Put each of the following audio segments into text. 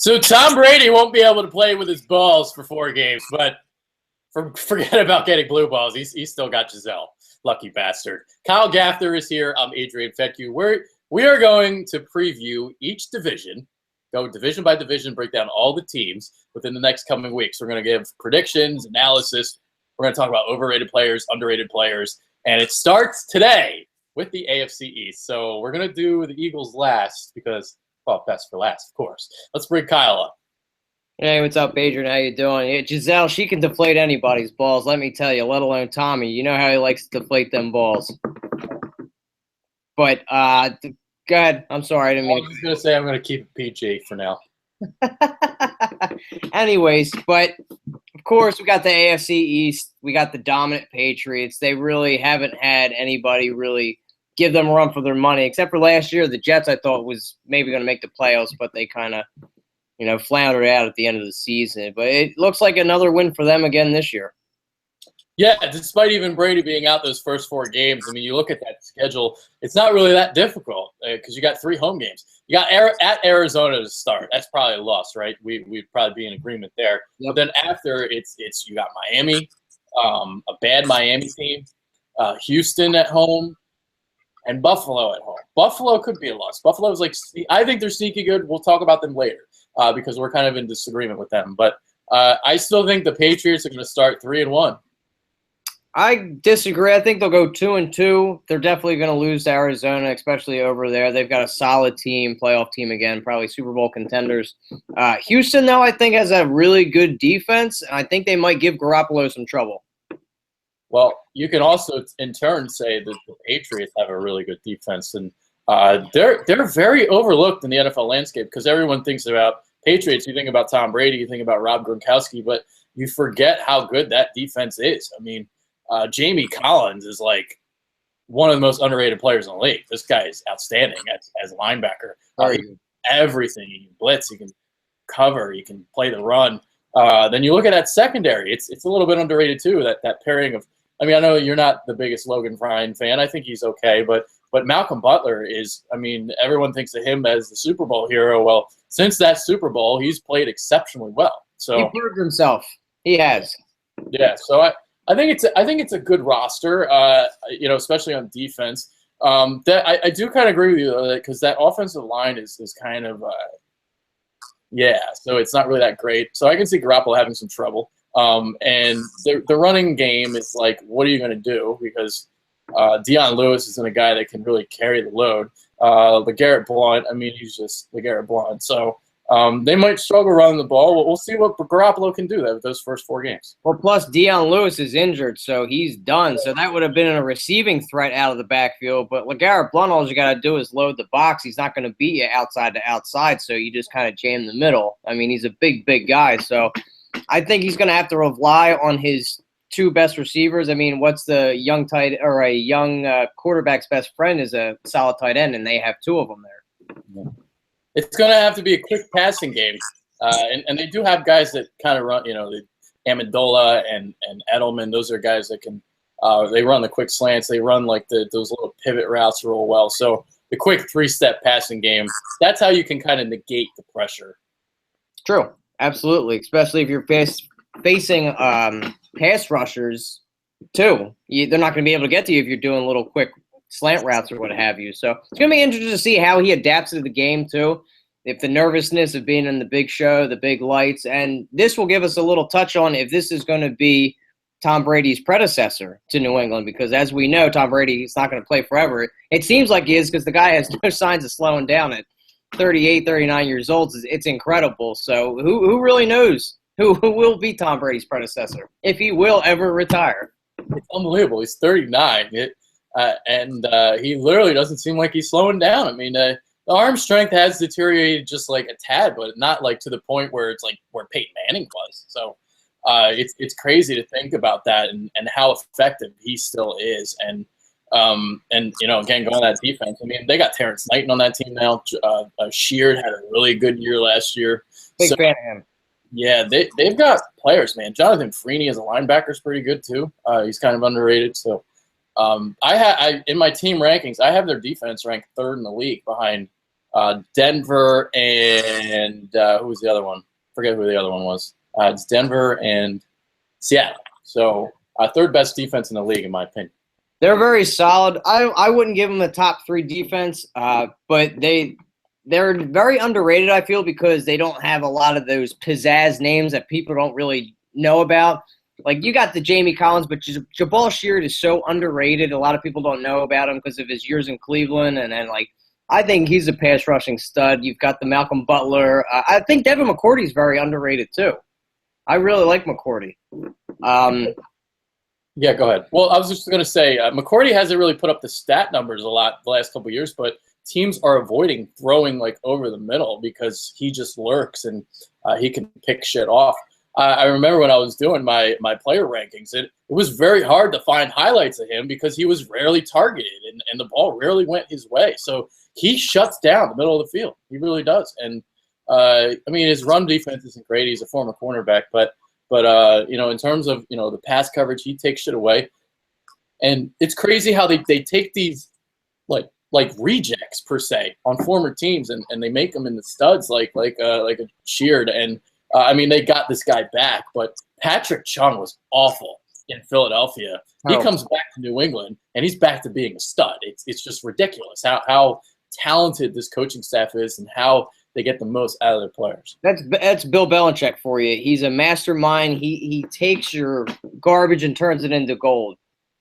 So Tom Brady won't be able to play with his balls for 4 games, but forget about getting blue balls. He's still got Giselle. Lucky bastard. Kyle Gaffner is here. I'm Adrian Fetke. We are going to preview each division, go division by division, break down all the teams within the next coming weeks. We're going to give predictions, analysis. We're going to talk about overrated players, underrated players, and it starts today with the AFC East. So we're going to do the Eagles last because, well, best for last, of course. Let's bring Kyle up. Hey, what's up, Adrian? How you doing? Yeah, Giselle, she can deflate anybody's balls, let me tell you, let alone Tommy. You know how he likes to deflate them balls. But, go ahead. I'm sorry. I didn't mean I was going to say I'm going to keep it PG for now. Anyways, but, of course, we got the AFC East. We got the dominant Patriots. They really haven't had anybody really give them a run for their money, except for last year. The Jets, I thought, was maybe going to make the playoffs, but they kind of floundered out at the end of the season. But it looks like another win for them again this year. Yeah, despite even Brady being out those first 4 games, I mean, you look at that schedule, it's not really that difficult because you got 3 home games. You got at Arizona to start. That's probably a loss, right? We'd probably be in agreement there. Yep. But then after, it's you got Miami, a bad Miami team, Houston at home, and Buffalo at home. Buffalo could be a loss. Buffalo's I think they're sneaky good. We'll talk about them later. Because we're kind of in disagreement with them. But I still think the Patriots are going to start 3-1. I disagree. I think they'll go 2-2. They're definitely going to lose to Arizona, especially over there. They've got a solid team, playoff team again, probably Super Bowl contenders. Houston, though, I think has a really good defense, and I think they might give Garoppolo some trouble. Well, you can also, in turn, say that the Patriots have a really good defense, and they're very overlooked in the NFL landscape because everyone thinks about Patriots. You think about Tom Brady, you think about Rob Gronkowski, but you forget how good that defense is. I mean, Jamie Collins is like one of the most underrated players in the league. This guy is outstanding as a linebacker. He can everything. He can blitz, he can cover, he can play the run. Then you look at that secondary. It's a little bit underrated too, that pairing of – I mean, I know you're not the biggest Logan Ryan fan. I think he's okay, but Malcolm Butler is, I mean, everyone thinks of him as the Super Bowl hero. Well, since that Super Bowl, he's played exceptionally well. So he proved himself. He has. Yeah. So I think it's a good roster. Especially on defense. That I do kind of agree with you because that offensive line is kind of So it's not really that great. So I can see Garoppolo having some trouble. And the running game is like, what are you going to do? Because Deion Lewis isn't a guy that can really carry the load. LeGarrette Blount, I mean, he's just LeGarrette Blount. So they might struggle running the ball. We'll see what Garoppolo can do with those first 4 games. Well, plus Deion Lewis is injured, so he's done. So that would have been a receiving threat out of the backfield. But LeGarrette Blount, all you got to do is load the box. He's not going to beat you outside to outside, so you just kind of jam the middle. I mean, he's a big guy. So I think he's going to have to rely on his 2 best receivers. I mean, what's the young quarterback's best friend is a solid tight end, and they have 2 of them there. It's going to have to be a quick passing game, and they do have guys that kind of run. The Amendola and Edelman. Those are guys that can. They run the quick slants. They run like those little pivot routes real well. So the quick 3-step passing game. That's how you can kind of negate the pressure. True, absolutely, especially if you're facing pass rushers too. They're not going to be able to get to you if you're doing little quick slant routes or what have you. So it's going to be interesting to see how he adapts to the game too. If the nervousness of being in the big show, the big lights, and this will give us a little touch on if this is going to be Tom Brady's predecessor to New England, because as we know, Tom Brady is not going to play forever. It seems like he is because the guy has no signs of slowing down at 38, 39 years old. It's incredible. So who really knows who will be Tom Brady's predecessor, if he will ever retire? It's unbelievable. He's 39, and he literally doesn't seem like he's slowing down. I mean, the arm strength has deteriorated just like a tad, but not like to the point where it's like where Peyton Manning was. So it's crazy to think about that and how effective he still is. And again, going on that defense, I mean, they got Terrence Knighton on that team now. Sheard had a really good year last year. Big fan of him. Yeah, they've got players, man. Jonathan Freeney as a linebacker is pretty good too. He's kind of underrated. So I in my team rankings, I have their defense ranked 3rd in the league behind Denver and who was the other one? Forget who the other one was. It's Denver and Seattle. So third best defense in the league, in my opinion. They're very solid. I wouldn't give them a top 3 defense, but they're very underrated, I feel, because they don't have a lot of those pizzazz names that people don't really know about. Like, you got the Jamie Collins, but Jabal Sheard is so underrated. A lot of people don't know about him because of his years in Cleveland. And then, like, I think he's a pass rushing stud. You've got the Malcolm Butler. I think Devin McCourty is very underrated, too. I really like McCourty. Yeah, go ahead. Well, I was just going to say, McCourty hasn't really put up the stat numbers a lot the last couple of years, but teams are avoiding throwing, like, over the middle because he just lurks and he can pick shit off. I remember when I was doing my player rankings, it was very hard to find highlights of him because he was rarely targeted and the ball rarely went his way. So he shuts down the middle of the field. He really does. And, I mean, his run defense isn't great. He's a former cornerback, but in terms of, the pass coverage, he takes shit away. And it's crazy how they take these, like rejects, per se, on former teams, and they make them into studs like a Sheard. And, I mean, they got this guy back, but Patrick Chung was awful in Philadelphia. He comes back to New England, and he's back to being a stud. It's just ridiculous how talented this coaching staff is and how they get the most out of their players. That's Bill Belichick for you. He's a mastermind. He takes your garbage and turns it into gold.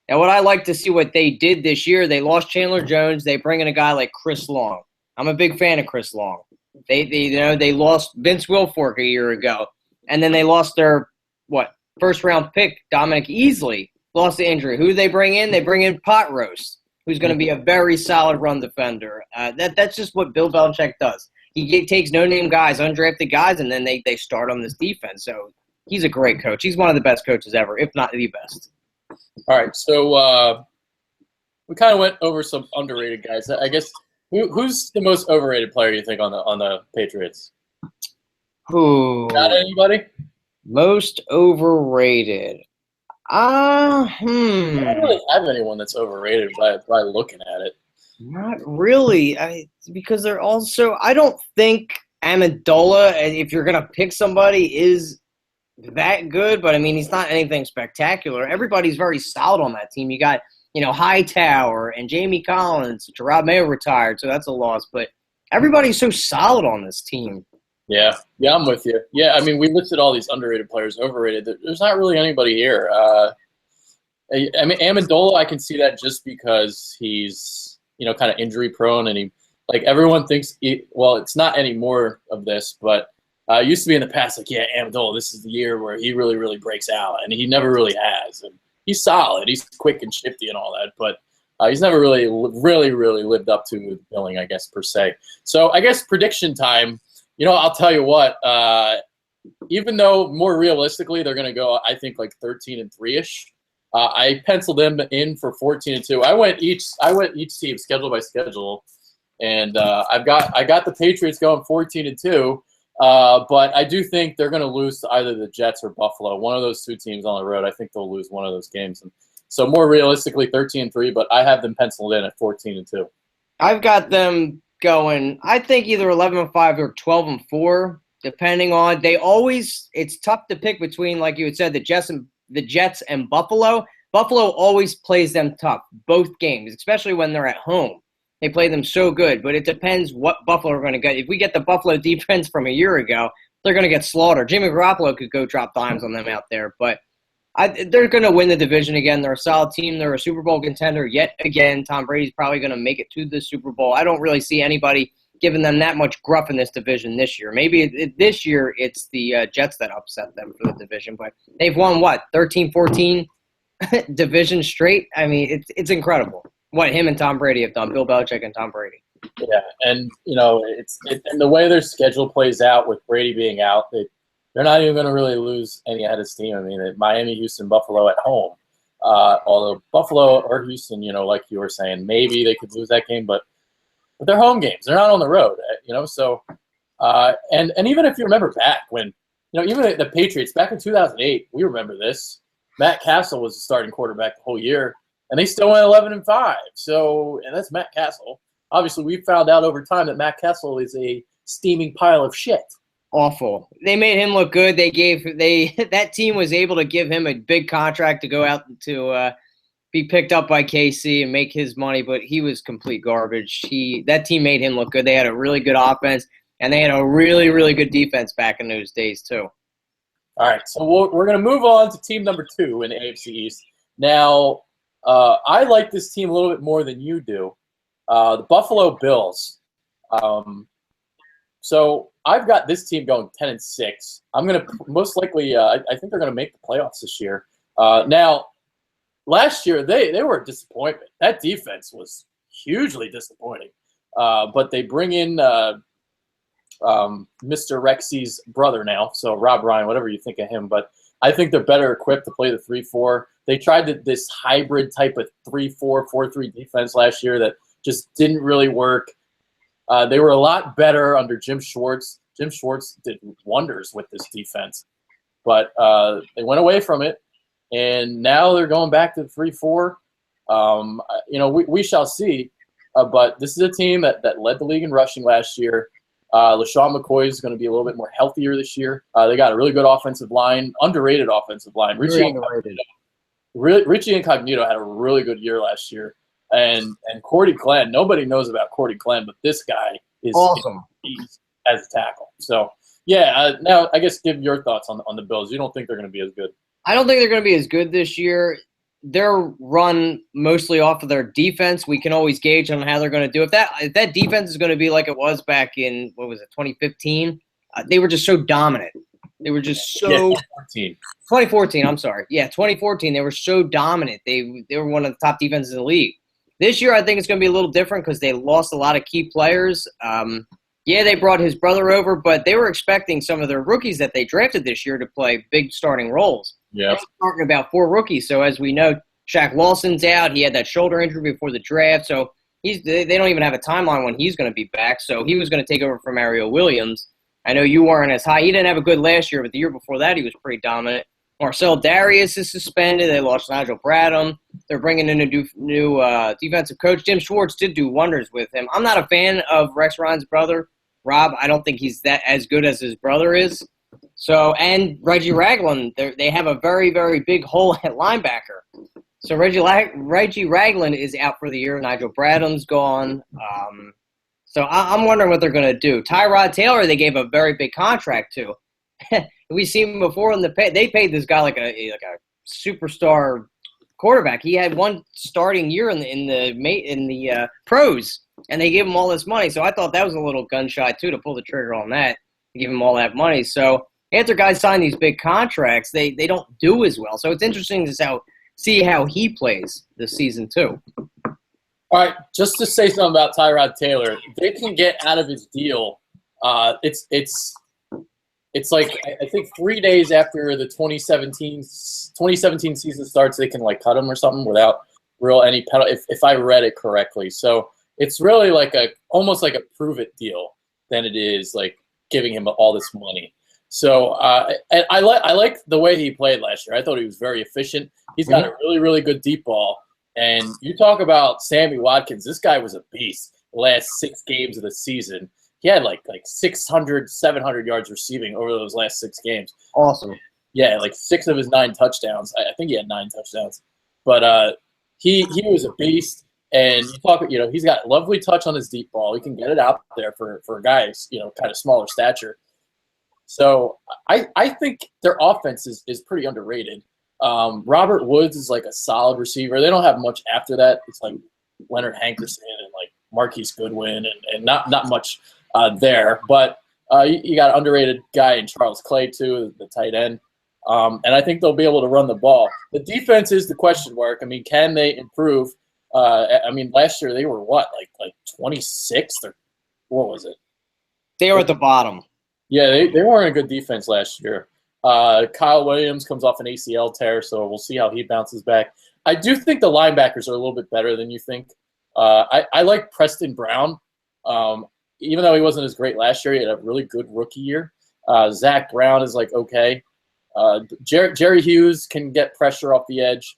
Now, what I like to see what they did this year, they lost Chandler Jones. They bring in a guy like Chris Long. I'm a big fan of Chris Long. They lost Vince Wilfork a year ago, and then they lost their first round pick Dominic Easley, lost to injury. Who do they bring in? They bring in Pot Roast, who's going to be a very solid run defender. That's just what Bill Belichick does. He takes no-name guys, undrafted guys, and then they start on this defense. So he's a great coach. He's one of the best coaches ever, if not the best. All right, so we kind of went over some underrated guys. I guess who's the most overrated player you think on the Patriots? Who? Got anybody? Most overrated. I don't really have anyone that's overrated by looking at it. Not really. Because they're also – I don't think Amendola, if you're going to pick somebody, is that good. But, I mean, he's not anything spectacular. Everybody's very solid on that team. You got, Hightower and Jamie Collins. Tyrod Mayo retired, so that's a loss. But everybody's so solid on this team. Yeah, I'm with you. Yeah, I mean, we listed all these underrated players, overrated. There's not really anybody here. I mean, Amendola, I can see that just because he's – kind of injury prone, and everyone thinks it's not any more of this, but it used to be in the past, Amendola, this is the year where he really, really breaks out, and he never really has. And he's solid, he's quick and shifty and all that, but he's never really, really, really lived up to the billing, I guess, per se. So I guess prediction time, I'll tell you what, even though more realistically they're going to go, I think, 13-3-ish, I penciled them in for 14-2. I went each team schedule by schedule, and I got the Patriots going 14-2. But I do think they're going to lose to either the Jets or Buffalo. One of those two teams on the road. I think they'll lose one of those games. And so more realistically, 13-3. But I have them penciled in at 14-2. I've got them going. I think either 11-5 or 12-4, depending on. It's tough to pick between, like you had said, the Jets and Buffalo. Buffalo always plays them tough, both games, especially when they're at home. They play them so good, but it depends what Buffalo are going to get. If we get the Buffalo defense from a year ago, they're going to get slaughtered. Jimmy Garoppolo could go drop dimes on them out there, but they're going to win the division again. They're a solid team. They're a Super Bowl contender yet again. Tom Brady's probably going to make it to the Super Bowl. I don't really see anybody giving them that much gruff in this division this year. Maybe this year it's the Jets that upset them for the division, but they've won, 13-14 division straight? I mean, it's incredible what him and Tom Brady have done, Bill Belichick and Tom Brady. Yeah, and, and the way their schedule plays out with Brady being out, they're not even going to really lose any out of steam. I mean, Miami, Houston, Buffalo at home. Although Buffalo or Houston, like you were saying, maybe they could lose that game, but they're home games. They're not on the road, So, and even if you remember back when, even the Patriots back in 2008, we remember this. Matt Castle was the starting quarterback the whole year, and they still went 11-5. So, and that's Matt Castle. obviously we found out over time that Matt Kessel is a steaming pile of shit. Awful. They made him look good. That team was able to give him a big contract to go out to be picked up by KC and make his money, but he was complete garbage. That team made him look good. They had a really good offense, and they had a really, really good defense back in those days too. All right, so we're going to move on to team number 2 in the AFC East. Now, I like this team a little bit more than you do. The Buffalo Bills. So I've got this team going 10-6. I'm going to most likely I think they're going to make the playoffs this year. Now, last year they were a disappointment. That defense was hugely disappointing. But they bring in Mr. Rexy's brother now, so Rob Ryan, whatever you think of him. But I think they're better equipped to play the 3-4. They tried this hybrid type of 3-4, 4-3 defense last year that just didn't really work. They were a lot better under Jim Schwartz. Jim Schwartz did wonders with this defense. But they went away from it, and now they're going back to the 3-4. We shall see. But this is a team that led the league in rushing last year. LeSean McCoy is going to be a little bit more healthier this year. They got a really good offensive line, underrated offensive line. Richie Incongnito had a really good year last year. And Cordy Glenn, nobody knows about Cordy Glenn, but this guy is awesome as a tackle. So, yeah, now I guess give your thoughts on the Bills. You don't think they're going to be as good? I don't think they're going to be as good this year. They're run mostly off of their defense. We can always gauge on how they're going to do. If that defense is going to be like it was back in, 2015, they were just so dominant. They were just so 2014, I'm sorry. Yeah, 2014, they were so dominant. They were one of the top defenses in the league. This year, I think it's going to be a little different because they lost a lot of key players. They brought his brother over, but they were expecting some of their rookies that they drafted this year to play big starting roles. Yeah, they're talking about 4 rookies. So as we know, Shaq Lawson's out. He had that shoulder injury before the draft, so they don't even have a timeline when he's going to be back. So he was going to take over from Mario Williams. I know you weren't as high. He didn't have a good last year, but the year before that, he was pretty dominant. Marcell Dareus is suspended. They lost Nigel Bradham. They're bringing in a new defensive coach. Jim Schwartz did do wonders with him. I'm not a fan of Rex Ryan's brother, Rob. I don't think he's that as good as his brother is. So, and Reggie Ragland, they have a very, very big hole at linebacker. So Reggie Ragland is out for the year. Nigel Bradham's gone. So I'm wondering what they're going to do. Tyrod Taylor, they gave a very big contract to. We've seen him before they paid this guy like a superstar quarterback. He had one starting year in the pros, and they gave him all this money. So I thought that was a little gun shy too to pull the trigger on that, to give him all that money. So after guys sign these big contracts, they don't do as well. So it's interesting to see how he plays this season too. All right, just to say something about Tyrod Taylor, they can get out of his deal. It's like I think 3 days after the 2017 season starts, they can cut him or something without any penalty. If I read it correctly, so it's really almost like a prove it deal than it is like giving him all this money. So and I like the way he played last year. I thought he was very efficient. He's got a really, really good deep ball. And you talk about Sammy Watkins. This guy was a beast the last 6 games of the season. He had like 600, 700 yards receiving over those last 6 games. Awesome. Yeah, 6 of his 9 touchdowns. I think he had 9 touchdowns. But he was a beast. And you talk, he's got lovely touch on his deep ball. He can get it out there for guys, kind of smaller stature. So I think their offense is pretty underrated. Robert Woods is a solid receiver. They don't have much after that. It's like Leonard Hankerson and Marquise Goodwin and not much there. But you got an underrated guy in Charles Clay too, the tight end. And I think they'll be able to run the ball. The defense is the question mark. I mean, can they improve? Last year they were what, like 26th or what was it? They were at the bottom. Yeah, they weren't a good defense last year. Kyle Williams comes off an ACL tear, so we'll see how he bounces back. I do think the linebackers are a little bit better than you think. I like Preston Brown. Even though he wasn't as great last year, he had a really good rookie year. Zach Brown is okay. Jerry Hughes can get pressure off the edge.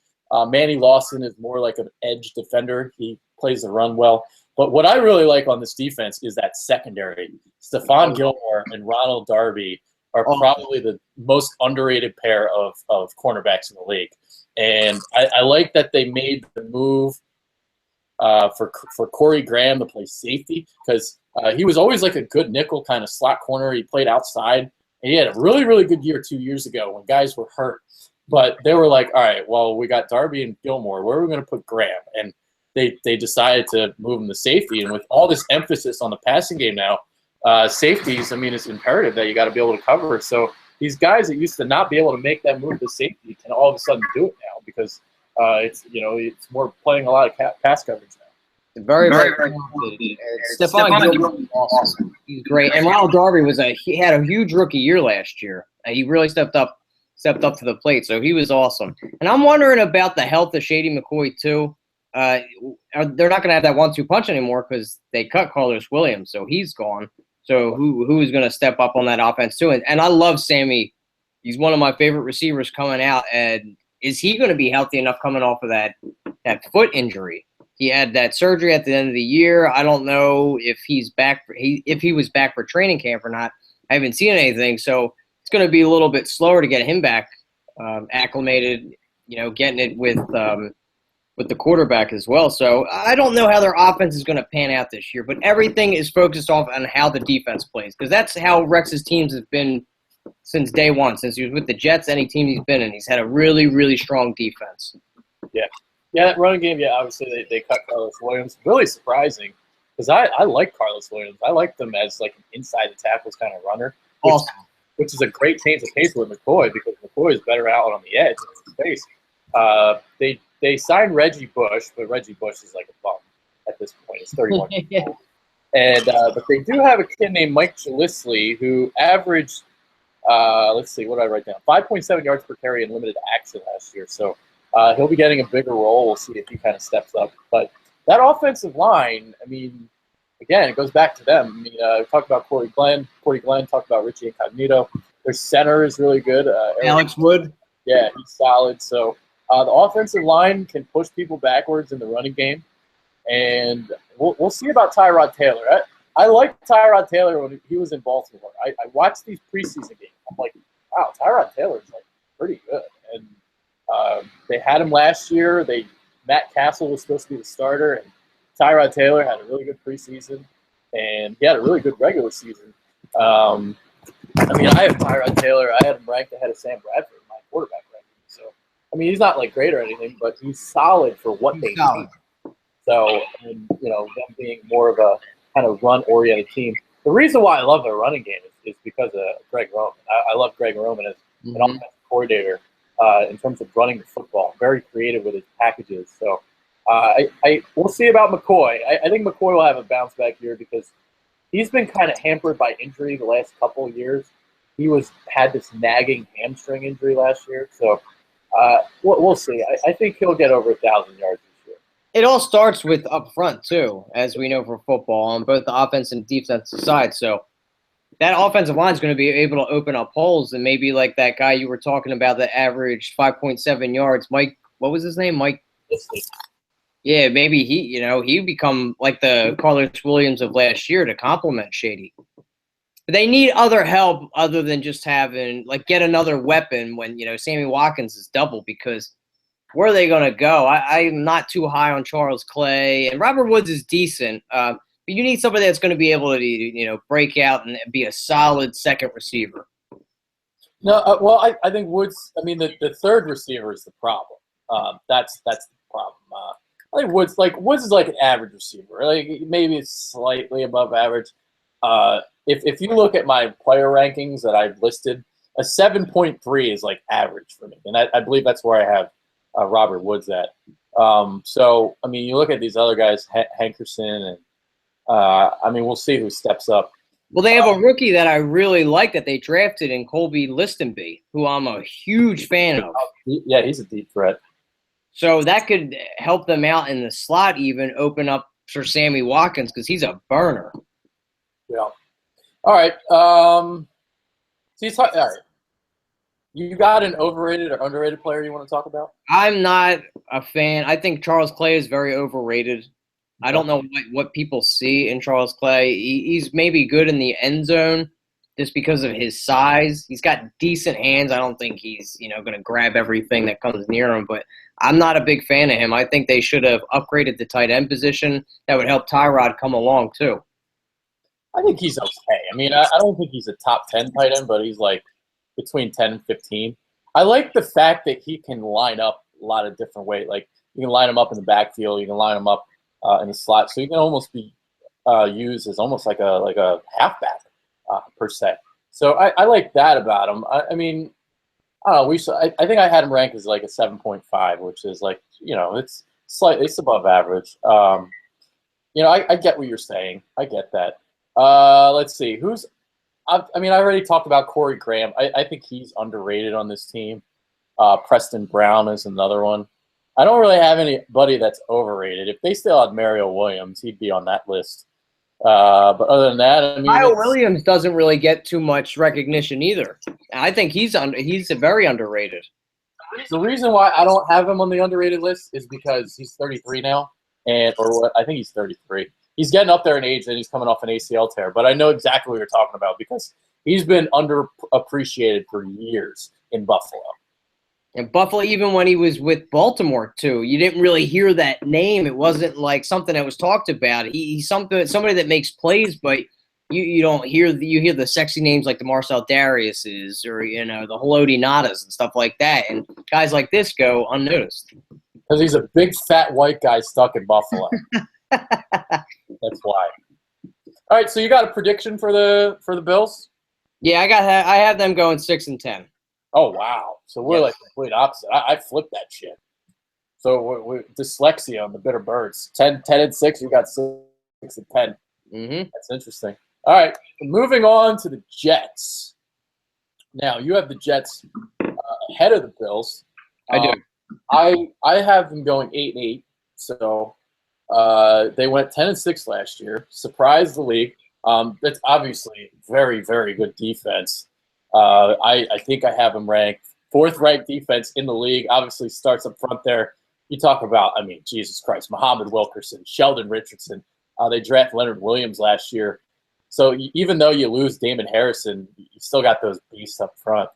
Manny Lawson is more like an edge defender. He plays the run well. But what I really like on this defense is that secondary. Stephon Gilmore and Ronald Darby are probably the most underrated pair of cornerbacks in the league. And I like that they made the move for Corey Graham to play safety, because he was always like a good nickel kind of slot corner. He played outside, and he had a really, really good year 2 years ago when guys were hurt. But they were like, all right, well, we got Darby and Gilmore. Where are we going to put Graham? And they decided to move him to safety. And with all this emphasis on the passing game now, safeties, I mean, it's imperative that you got to be able to cover. So these guys that used to not be able to make that move to safety can all of a sudden do it now, because it's more playing a lot of pass coverage now. Very talented. Stephon Gilmore is awesome. He's great. And Ronald Darby he had a huge rookie year last year. He really stepped up to the plate, so he was awesome. And I'm wondering about the health of Shady McCoy too. They're not going to have that 1-2 punch anymore because they cut Carlos Williams, so he's gone. So who is going to step up on that offense too? And I love Sammy. He's one of my favorite receivers coming out. And is he going to be healthy enough coming off of that foot injury? He had that surgery at the end of the year. I don't know if he's back. If he was back for training camp or not. I haven't seen anything, so it's going to be a little bit slower to get him back acclimated. Getting it with the quarterback as well. So I don't know how their offense is going to pan out this year, but everything is focused off on how the defense plays, because that's how Rex's teams have been since day one. Since he was with the Jets, any team he's been in, he's had a really, really strong defense. Yeah, that running game, obviously they cut Carlos Williams. Really surprising, because I like Carlos Williams. I like them as like an inside the tackles kind of runner, which is a great change of pace with McCoy, because McCoy is better out on the edge in his space. They signed Reggie Bush, but Reggie Bush is like a bum at this point. He's 31 years old. And but they do have a kid named Mike Gillislee who averaged, let's see, what did I write down? 5.7 yards per carry in limited action last year. So he'll be getting a bigger role. We'll see if he kind of steps up. But that offensive line, I mean, again, it goes back to them. I mean, talk about Cordy Glenn, talk about Richie Incongnito. Their center is really good. Alex Wood. Yeah, he's solid. So the offensive line can push people backwards in the running game. And we'll see about Tyrod Taylor. I liked Tyrod Taylor when he was in Baltimore. I watched these preseason games. I'm like, wow, Tyrod Taylor's like pretty good. And they had him last year. Matt Castle was supposed to be the starter, and Tyrod Taylor had a really good preseason, and he had a really good regular season. I mean, I have Tyrod Taylor. I had him ranked ahead of Sam Bradford in my quarterback ranking. So, I mean, he's not like great or anything, but he's solid for what they need. So, and, them being more of a kind of run-oriented team. The reason why I love their running game is because of Greg Roman. I love Greg Roman as an offensive coordinator in terms of running the football. Very creative with his packages. So, we'll see about McCoy. I think McCoy will have a bounce-back year because he's been kind of hampered by injury the last couple of years. He had this nagging hamstring injury last year. So, we'll see. I think he'll get over 1,000 yards. It all starts with up front, too, as we know for football, on both the offense and defensive side. So that offensive line is going to be able to open up holes, and maybe like that guy you were talking about that averaged 5.7 yards, Mike, what was his name? Mike? Yeah, maybe he'd become like the Carlos Williams of last year to complement Shady. But they need other help other than just having, get another weapon when, Sammy Watkins is double, because where are they going to go? I'm not too high on Charles Clay. And Robert Woods is decent. But you need somebody that's going to be able to, break out and be a solid second receiver. No, well, I think Woods, I mean, the third receiver is the problem. That's the problem. I think Woods is like an average receiver. Maybe it's slightly above average. If you look at my player rankings that I've listed, a 7.3 is like average for me. And I believe that's where I have Robert Woods at. So, I mean, you look at these other guys, Hankerson, and I mean, we'll see who steps up. Well, they have a rookie that I really like that they drafted in Colby Listenby, who I'm a huge fan of. Yeah, he's a deep threat. So that could help them out in the slot, even open up for Sammy Watkins, because he's a burner. Yeah. All right. All right. You got an overrated or underrated player you want to talk about? I'm not a fan. I think Charles Clay is very overrated. I don't know what people see in Charles Clay. He's maybe good in the end zone just because of his size. He's got decent hands. I don't think he's, going to grab everything that comes near him, but I'm not a big fan of him. I think they should have upgraded the tight end position. That would help Tyrod come along too. I think he's okay. I mean, I don't think he's a top 10 tight end, but he's like between 10 and 15. I like the fact that he can line up a lot of different ways. Like, you can line him up in the backfield. You can line him up in the slot. So he can almost be used as almost like a halfback per se. So I like that about him. I mean, I don't know. I think I had him ranked as like a 7.5, which is like, it's above average. I get what you're saying. I get that. Let's see. I already talked about Corey Graham. I think he's underrated on this team. Preston Brown is another one. I don't really have anybody that's overrated. If they still had Mario Williams, he'd be on that list. But other than that, Kyle Williams doesn't really get too much recognition either. I think he's very underrated. The reason why I don't have him on the underrated list is because he's 33 now, I think he's 33. He's getting up there in age, and he's coming off an ACL tear. But I know exactly what you're talking about because he's been underappreciated for years in Buffalo. And Buffalo, even when he was with Baltimore too, you didn't really hear that name. It wasn't like something that was talked about. He's somebody that makes plays, but you don't hear you hear the sexy names like the Marcell Dareus's or the Haloti Nadas and stuff like that. And guys like this go unnoticed because he's a big fat white guy stuck in Buffalo. That's why. All right, so you got a prediction for the Bills? Yeah, I have them going 6-10. Oh wow! So we're like complete opposite. I flipped that shit. So we're dyslexia on the bitter birds. 10-6. You got 6-10. Mm-hmm. That's interesting. All right, moving on to the Jets. Now you have the Jets ahead of the Bills. I do. I have them going 8-8. So they went 10-6 last year. Surprised the league. That's obviously very, very good defense. I think I have them ranked 4th-ranked defense in the league. Obviously starts up front there. You talk about, Jesus Christ, Muhammad Wilkerson, Sheldon Richardson. They drafted Leonard Williams last year. So even though you lose Damon Harrison, you still got those beasts up front.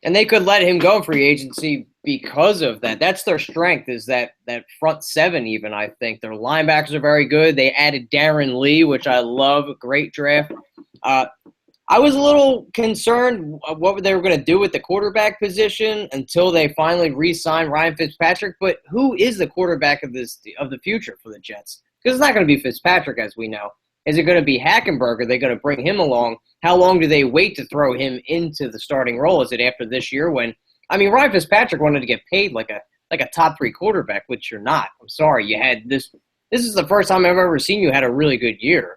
And they could let him go in free agency because of that. That's their strength is that front seven even, I think. Their linebackers are very good. They added Darren Lee, which I love. Great draft. I was a little concerned what they were going to do with the quarterback position until they finally re-signed Ryan Fitzpatrick. But who is the quarterback of the future for the Jets? Because it's not going to be Fitzpatrick, as we know. Is it going to be Hackenberg? Are they going to bring him along? How long do they wait to throw him into the starting role? Is it after this year when – Ryan Fitzpatrick wanted to get paid like a top 3 quarterback, which you're not. I'm sorry. You had this – this is the first time I've ever seen you had a really good year.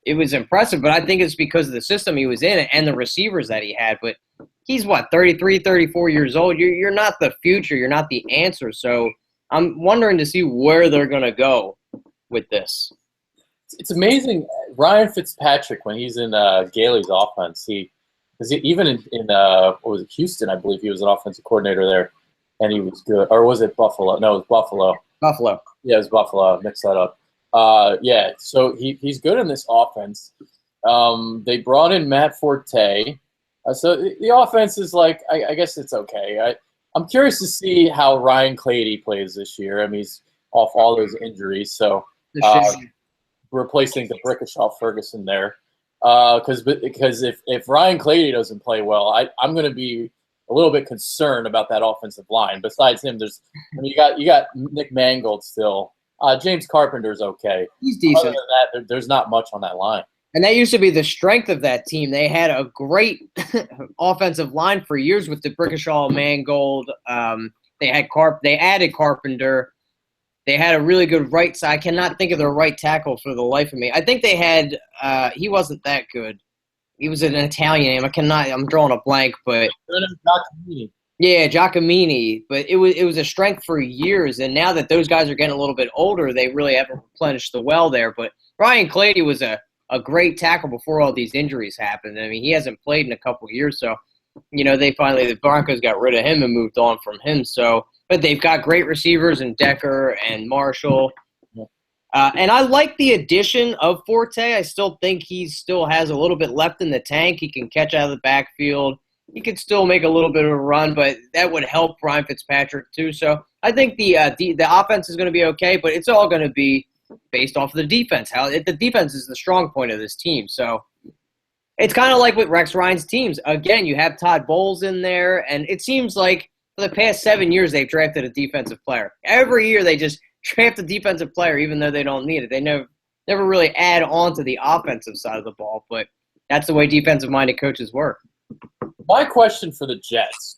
It was impressive, but I think it's because of the system he was in and the receivers that he had. But he's, 33, 34 years old? You're not the future. You're not the answer. So I'm wondering to see where they're going to go with this. It's amazing. Ryan Fitzpatrick, when he's in Gailey's offense, even in what was it, Houston, I believe he was an offensive coordinator there, and he was good. Or was it Buffalo? No, it was Buffalo. Buffalo. Yeah, it was Buffalo. I mixed that up. So he's good in this offense. They brought in Matt Forte. So the offense is like, I guess it's okay. I'm curious to see how Ryan Clady plays this year. He's off all those injuries. So replacing the Brickashaw Ferguson there. Because if Ryan Clady doesn't play well, I'm going to be a little bit concerned about that offensive line. Besides him, you got Nick Mangold still. James Carpenter's okay. He's decent. Other than that, there's not much on that line. And that used to be the strength of that team. They had a great offensive line for years with the Brickashaw, Mangold. They added Carpenter. They had a really good right side. I cannot think of their right tackle for the life of me. I think they had he wasn't that good. He was an Italian name. I'm drawing a blank, but yeah, Giacomini. But it was a strength for years, and now that those guys are getting a little bit older, they really haven't replenished the well there. But Ryan Clady was a great tackle before all these injuries happened. He hasn't played in a couple of years, so the Broncos got rid of him and moved on from him. So, but they've got great receivers in Decker and Marshall. And I like the addition of Forte. I still think he still has a little bit left in the tank. He can catch out of the backfield. He could still make a little bit of a run, but that would help Ryan Fitzpatrick too. So I think the offense is going to be okay, but it's all going to be based off of the defense. The defense is the strong point of this team. So it's kind of like with Rex Ryan's teams. Again, you have Todd Bowles in there, and it seems like for the past 7 years they've drafted a defensive player. Every year they just draft a defensive player even though they don't need it. They never really add on to the offensive side of the ball, but that's the way defensive-minded coaches work. My question for the Jets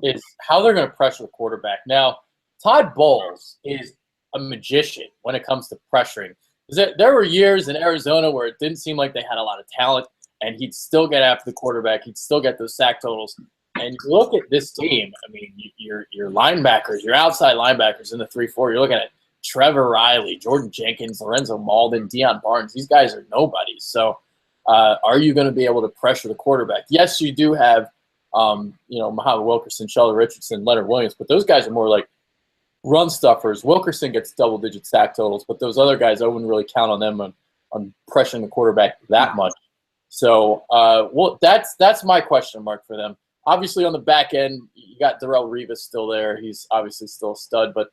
is how they're going to pressure the quarterback. Now, Todd Bowles is a magician when it comes to pressuring. There were years in Arizona where it didn't seem like they had a lot of talent, and he'd still get after the quarterback. He'd still get those sack totals. And you look at this team, I mean, your linebackers, your outside linebackers in the 3-4, you're looking at Trevor Riley, Jordan Jenkins, Lorenzo Malden, Deion Barnes. These guys are nobodies. So are you going to be able to pressure the quarterback? Yes, you do have, Muhammad Wilkerson, Sheldon Richardson, Leonard Williams, but those guys are more like run stuffers. Wilkerson gets double-digit sack totals, but those other guys, I wouldn't really count on them on pressuring the quarterback that much. So, that's my question mark for them. Obviously, on the back end, you got Darrelle Revis still there. He's obviously still a stud. But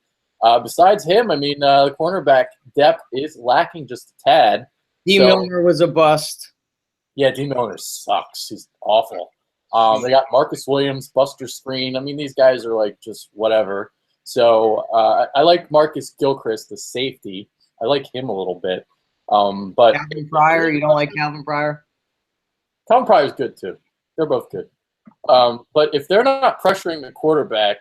besides him, I mean, the cornerback depth is lacking just a tad. D. Milner was a bust. Yeah, D. Milner sucks. He's awful. They got Marcus Williams, Buster Screen. I mean, these guys are like just whatever. So I like Marcus Gilchrist, the safety. I like him a little bit. But Calvin Pryor, you don't like Calvin Pryor? Calvin Pryor's good too. They're both good. But if they're not pressuring the quarterback,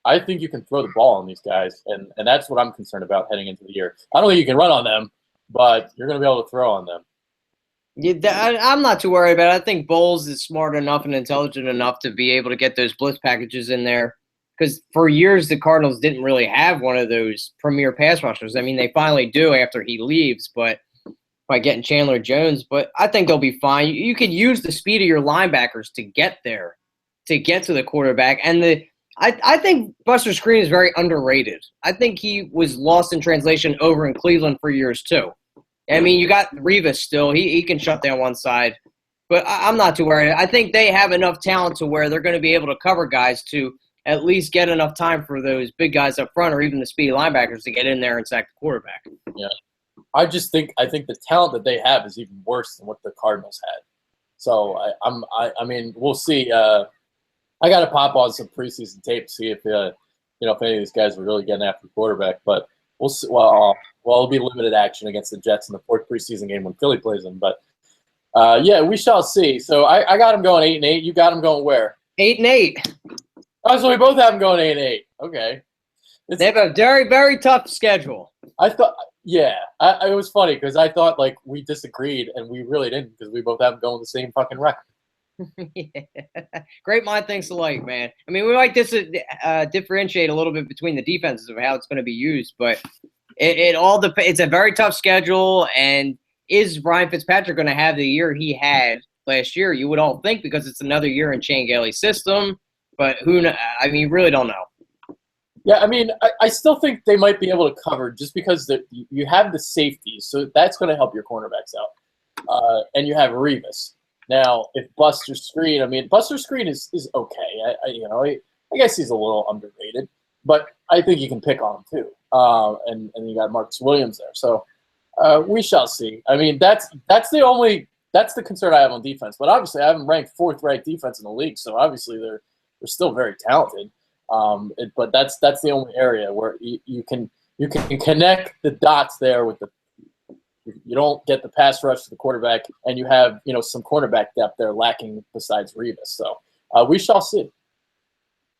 I think you can throw the ball on these guys, and that's what I'm concerned about heading into the year. I don't think you can run on them, but you're going to be able to throw on them. Yeah, I'm not too worried about it. I think Bowles is smart enough and intelligent enough to be able to get those blitz packages in there. Because for years, the Cardinals didn't really have one of those premier pass rushers. I mean, they finally do after he leaves, but by getting Chandler Jones. But I think they'll be fine. You could use the speed of your linebackers to get there, to get to the quarterback. And I think Buster Screen is very underrated. I think he was lost in translation over in Cleveland for years too. I mean, you got Revis still. He can shut down one side. But I'm not too worried. I think they have enough talent to where they're going to be able to cover guys to at least get enough time for those big guys up front or even the speedy linebackers to get in there and sack the quarterback. Yeah. I think the talent that they have is even worse than what the Cardinals had. So I mean, we'll see. I got to pop on some preseason tape to see if if any of these guys are really getting after the quarterback. But we'll see. Well, it'll be limited action against the Jets in the fourth preseason game when Philly plays them. But yeah, we shall see. So I got them going 8-8. You got them going where? 8-8. Oh, so we both have them going 8-8. Okay. They have a very, very tough schedule. I thought. Yeah, it was funny because I thought like we disagreed and we really didn't because we both have them going the same fucking record. Yeah. Great mind thinks alike, man. I mean, we might differentiate a little bit between the defenses of how it's going to be used, but it all depends. It's a very tough schedule, and is Ryan Fitzpatrick going to have the year he had last year? You would all think because it's another year in Shane Gailey's system, but who knows? I mean, you really don't know. Yeah, I mean, I still think they might be able to cover just because you have the safeties, so that's going to help your cornerbacks out. And you have Revis. Now, if Buster Screen, Buster Screen is okay. I guess he's a little underrated, but I think you can pick on him too. And you got Marcus Williams there, so we shall see. I mean, that's the concern I have on defense. But obviously, I haven't ranked fourth-ranked defense in the league, so obviously they're still very talented. But that's the only area where you can connect the dots there with you don't get the pass rush to the quarterback, and you have some cornerback depth there lacking besides Revis. So we shall see.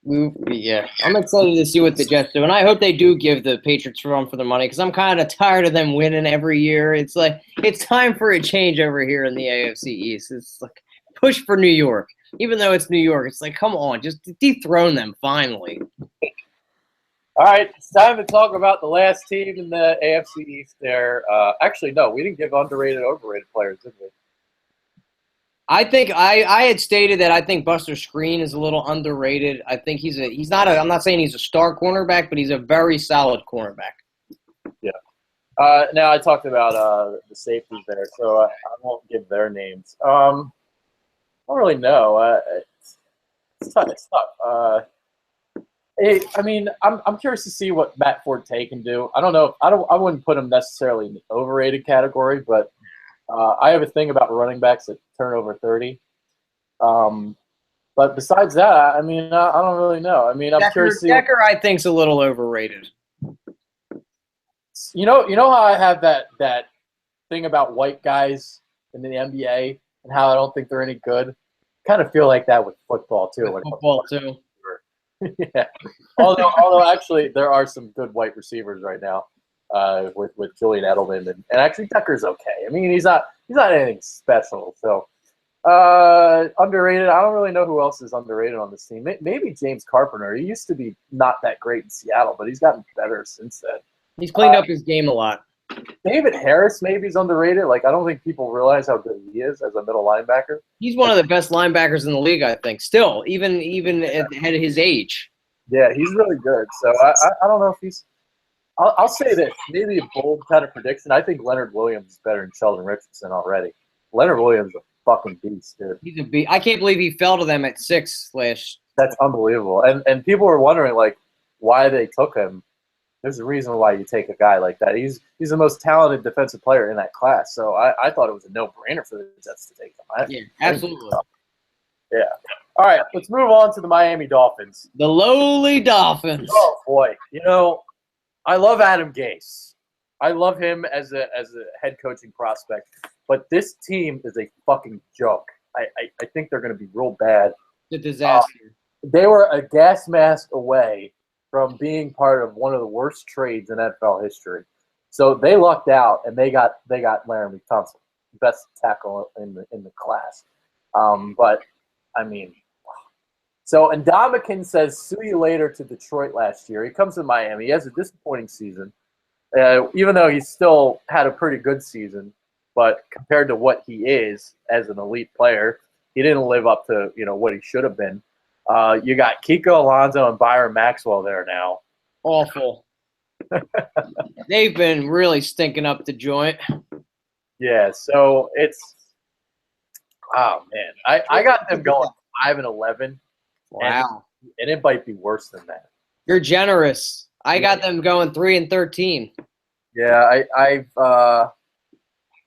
Yeah, I'm excited to see what the Jets do, and I hope they do give the Patriots a run for their money because I'm kind of tired of them winning every year. It's like it's time for a change over here in the AFC East. It's like push for New York. Even though it's New York, it's like, come on, just dethrone them finally. All right, it's time to talk about the last team in the AFC East there. Actually, no, we didn't give underrated, overrated players, did we? I think I had stated that I think Buster Screen is a little underrated. I think I'm not saying he's a star cornerback, but he's a very solid cornerback. Yeah. Now I talked about the safeties there, so I won't give their names. I don't really know. It's tough. It's tough. I mean, I'm curious to see what Matt Forte can do. I don't know. I wouldn't put him necessarily in the overrated category, but I have a thing about running backs that turn over 30. But besides that, I mean, I don't really know. I mean, I'm curious to see. Decker, I think's a little overrated. You know how I have that thing about white guys in the NBA and how I don't think they're any good. Kind of feel like that with football too. Yeah. Although actually there are some good white receivers right now with Julian Edelman and actually Decker's okay. I mean he's not anything special. So underrated. I don't really know who else is underrated on this team. Maybe James Carpenter. He used to be not that great in Seattle, but he's gotten better since then. He's cleaned up his game a lot. David Harris maybe is underrated. Like I don't think people realize how good he is as a middle linebacker. He's one of the best linebackers in the league, I think. Still, even at his age. Yeah, he's really good. So I don't know if he's. I'll say this, maybe a bold kind of prediction. I think Leonard Williams is better than Sheldon Richardson already. Leonard Williams is a fucking beast, dude. He's a beast. I can't believe he fell to them at 6 slash. That's unbelievable. And people were wondering like why they took him. There's a reason why you take a guy like that. He's the most talented defensive player in that class. So I thought it was a no-brainer for the Jets to take him. Yeah, absolutely. Yeah. All right, let's move on to the Miami Dolphins. The lowly Dolphins. Oh boy, you know, I love Adam Gase. I love him as a head coaching prospect. But this team is a fucking joke. I think they're going to be real bad. It's a disaster. They were a gas mask away from being part of one of the worst trades in NFL history. So they lucked out, and they got Laramie Tunsil, best tackle in the class. But I mean, so Ndamukong says, "Sue you later" to Detroit last year. He comes to Miami. He has a disappointing season, even though he still had a pretty good season. But compared to what he is as an elite player, he didn't live up to what he should have been. You got Kiko Alonso and Byron Maxwell there now. Awful. They've been really stinking up the joint. Yeah, so it's man, I got them going 5-11. Wow, and it might be worse than that. You're generous. I got them going 3-13. Yeah,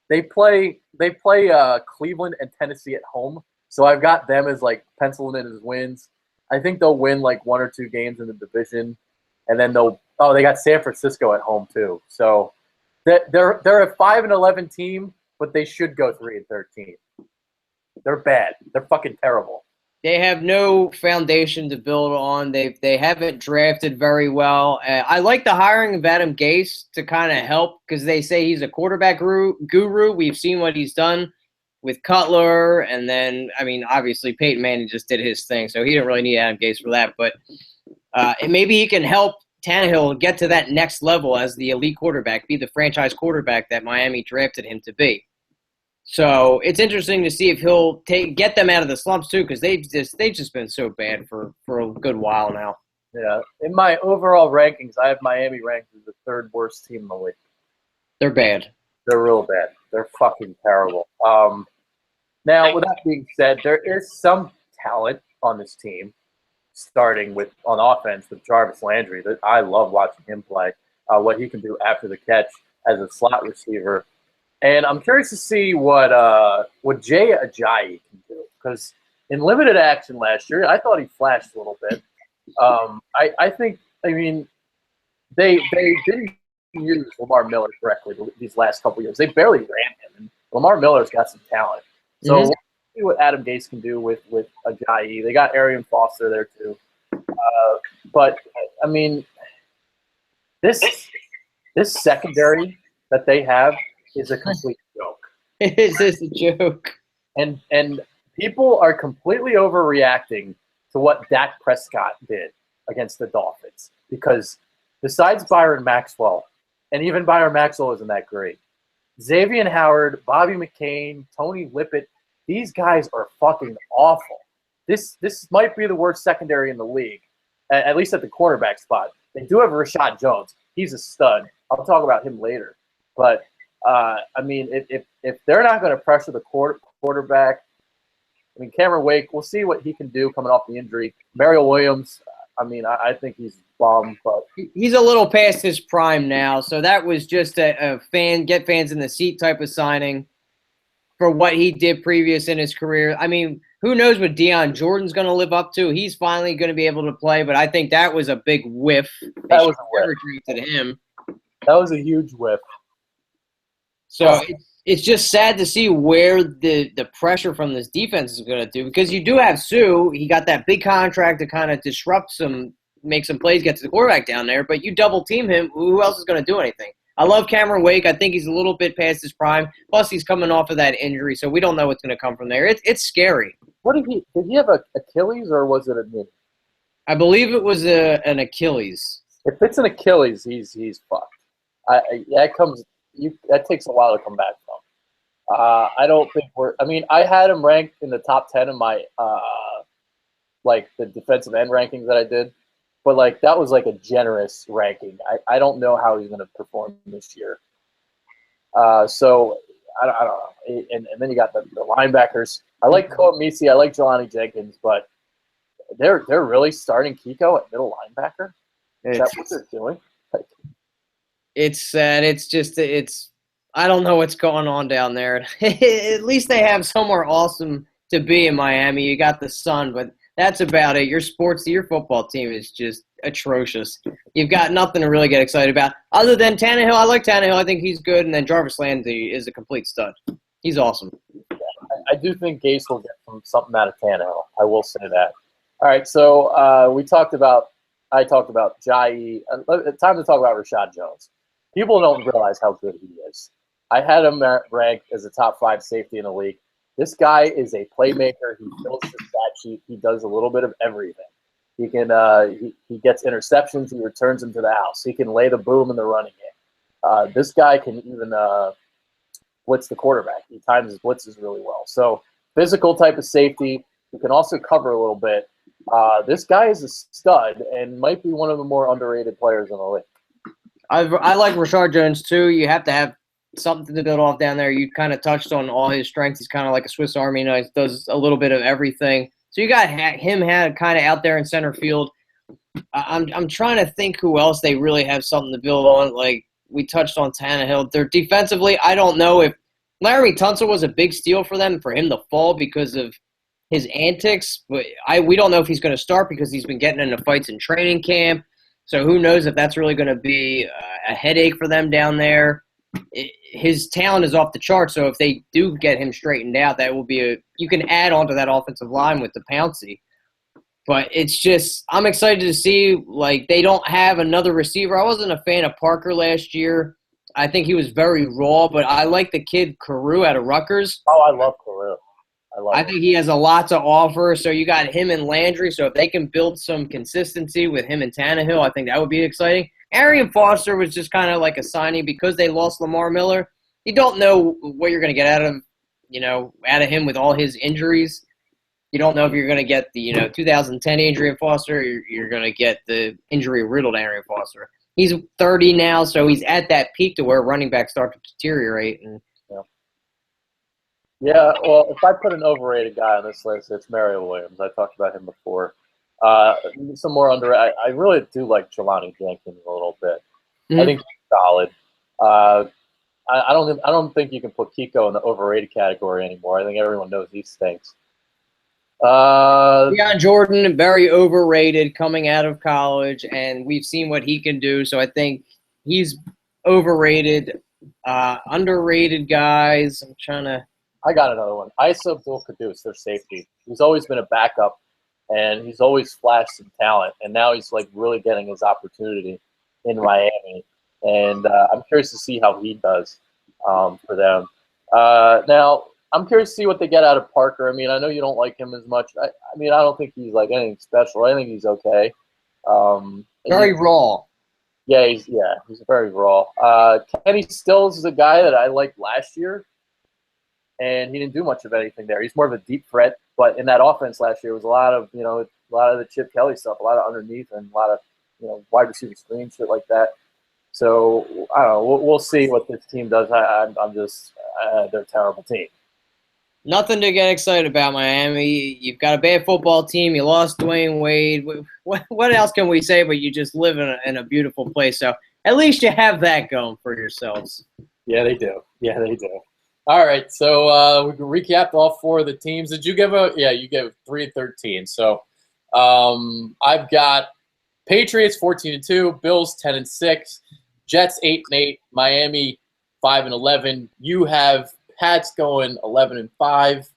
they play Cleveland and Tennessee at home. So I've got them as like penciling in as wins. I think they'll win like 1 or 2 games in the division, and then they got San Francisco at home too. So they're a 5-11 team, but they should go 3-13. They're bad. They're fucking terrible. They have no foundation to build on. They haven't drafted very well. I like the hiring of Adam Gase to kind of help because they say he's a quarterback guru. We've seen what he's done with Cutler, and then, I mean, obviously Peyton Manning just did his thing, so he didn't really need Adam Gase for that. But and maybe he can help Tannehill get to that next level as the elite quarterback, be the franchise quarterback that Miami drafted him to be. So it's interesting to see if he'll get them out of the slumps too, because they've just been so bad for a good while now. Yeah, in my overall rankings, I have Miami ranked as the 3rd worst team in the league. They're bad. They're real bad. They're fucking terrible. Now, with that being said, there is some talent on this team, starting on offense with Jarvis Landry. That I love watching him play. What he can do after the catch as a slot receiver. And I'm curious to see what Jay Ajayi can do, because in limited action last year, I thought he flashed a little bit. I mean, they didn't use Lamar Miller correctly these last couple years. They barely ran him, and Lamar Miller's got some talent. So we'll see what Adam Gase can do with Ajayi. They got Arian Foster there too. But I mean, this secondary that they have is a complete joke. Is this a joke? And people are completely overreacting to what Dak Prescott did against the Dolphins, because besides Byron Maxwell, and even Byron Maxwell isn't that great, Xavier Howard, Bobby McCain, Tony Lippett, these guys are fucking awful. This might be the worst secondary in the league, at least at the quarterback spot. They do have Rashad Jones. He's a stud. I'll talk about him later. But I mean, if they're not going to pressure the quarterback, I mean, Cameron Wake, we'll see what he can do coming off the injury. Mariel Williams, I mean, I think he's bum, but he's a little past his prime now. So that was just a get fans in the seat type of signing for what he did previous in his career. I mean, who knows what Deion Jordan's going to live up to? He's finally going to be able to play, but I think that was a big whiff. That was a whiff. Treated him. That was a huge whiff. So it's just sad to see where the pressure from this defense is going to do, because you do have Sue. He got that big contract to kind of disrupt make some plays, get to the quarterback down there, but you double team him. Who else is going to do anything? I love Cameron Wake. I think he's a little bit past his prime. Plus, he's coming off of that injury, so we don't know what's going to come from there. It's scary. Did he have an Achilles or was it a knee? I believe it was an Achilles. If it's an Achilles, he's fucked. That takes a while to come back from. I don't think I had him ranked in the top 10 in my the defensive end rankings that I did, but that was a generous ranking. I don't know how he's going to perform this year. So I don't know. And then you got the linebackers. I like Koamisi. I like Jelani Jenkins, but they're really starting Kiko at middle linebacker. Is that what they're doing? It's sad. I don't know what's going on down there. At least they have somewhere awesome to be in Miami. You got the sun, but that's about it. Your football team is just atrocious. You've got nothing to really get excited about. Other than Tannehill, I like Tannehill. I think he's good. And then Jarvis Landry is a complete stud. He's awesome. I do think Gase will get something out of Tannehill. I will say that. All right, so I talked about Jai. Time to talk about Rashad Jones. People don't realize how good he is. I had him ranked as a top 5 safety in the league. This guy is a playmaker. He fills the stat sheet. He does a little bit of everything. He can he gets interceptions. He returns them to the house. He can lay the boom in the running game. This guy can even blitz the quarterback. He times his blitzes really well. So physical type of safety. He can also cover a little bit. This guy is a stud and might be one of the more underrated players in the league. I like Rashad Jones too. You have to have something to build off down there. You kind of touched on all his strengths. He's kind of like a Swiss Army knife, does a little bit of everything. So you got him kind of out there in center field. I'm trying to think who else they really have something to build on. Like we touched on Tannehill. They're defensively, I don't know if Laremy Tunsil was a big steal for them for him to fall because of his antics. But we don't know if he's going to start because he's been getting into fights in training camp. So who knows if that's really going to be a headache for them down there. His talent is off the chart, so if they do get him straightened out, that will be you can add on to that offensive line with the Pouncey. But it's just I'm excited to see, they don't have another receiver. I wasn't a fan of Parker last year. I think he was very raw, but I like the kid Carew out of Rutgers. Oh, I love Carew. I think he has a lot to offer. So you got him and Landry. So if they can build some consistency with him and Tannehill, I think that would be exciting. Arian Foster was just kind of like a signing because they lost Lamar Miller. You don't know what you're going to get out of him with all his injuries. You don't know if you're going to get the 2010 Adrian Foster or you're going to get the injury-riddled Arian Foster. He's 30 now, so he's at that peak to where running backs start to deteriorate. And yeah, well, if I put an overrated guy on this list, it's Mariel Williams. I talked about him before. Some more underrated. I really do like Jelani Jenkins a little bit. Mm-hmm. I think he's solid. I don't think you can put Kiko in the overrated category anymore. I think everyone knows he stinks. Deion Jordan, very overrated coming out of college, and we've seen what he can do. So I think he's overrated. Underrated guys. I got another one. Isa Abdul-Quddus, their safety. He's always been a backup, and he's always flashed some talent. And now he's really getting his opportunity in Miami. And I'm curious to see how he does for them. Now, I'm curious to see what they get out of Parker. I mean, I know you don't like him as much. I don't think he's anything special. I think he's okay. Very raw. Yeah, he's very raw. Kenny Stills is a guy that I liked last year, and he didn't do much of anything there. He's more of a deep threat, but in that offense last year was a lot of the Chip Kelly stuff, a lot of underneath, and a lot of wide receiver screen shit like that. So I don't know. We'll see what this team does. I'm just they're a terrible team. Nothing to get excited about, Miami. You've got a bad football team. You lost Dwayne Wade. What else can we say? But you just live in a beautiful place. So at least you have that going for yourselves. Yeah, they do. Yeah, they do. All right. So we can recap all 4 of the teams. Did you give a? Yeah, you gave 3-13. So I've got Patriots 14-2, Bills 10-6, Jets 8-8, Miami 5-11. You have Pats going 11-5,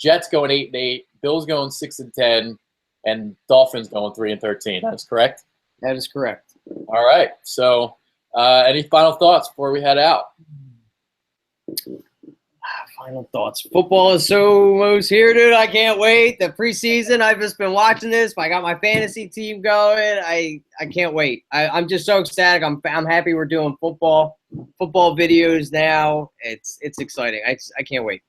Jets going 8-8, Bills going 6-10, and Dolphins going 3-13. That's correct? That is correct. All right. So any final thoughts before we head out? Final thoughts. Football is so almost here, dude. I can't wait. The preseason, I've just been watching this. I got my fantasy team going. I can't wait. I'm just so ecstatic. I'm happy we're doing football videos now. It's exciting. I can't wait.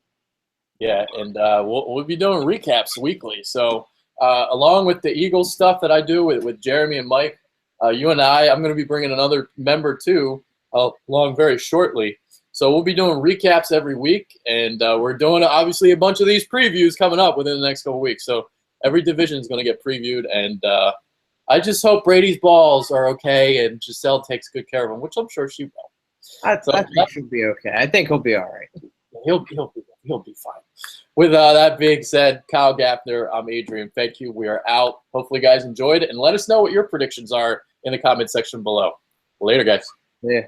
Yeah, and we'll be doing recaps weekly. So along with the Eagles stuff that I do with Jeremy and Mike, you and I'm going to be bringing another member too along very shortly. So we'll be doing recaps every week, and we're doing obviously a bunch of these previews coming up within the next couple of weeks. So every division is going to get previewed, and I just hope Brady's balls are okay and Giselle takes good care of them, which I'm sure she will. I think she'll be okay. I think he'll be all right. He'll be fine. With that being said, Kyle Gaffner, I'm Adrian. Thank you. We are out. Hopefully, you guys enjoyed it, and let us know what your predictions are in the comment section below. Later, guys. Yeah.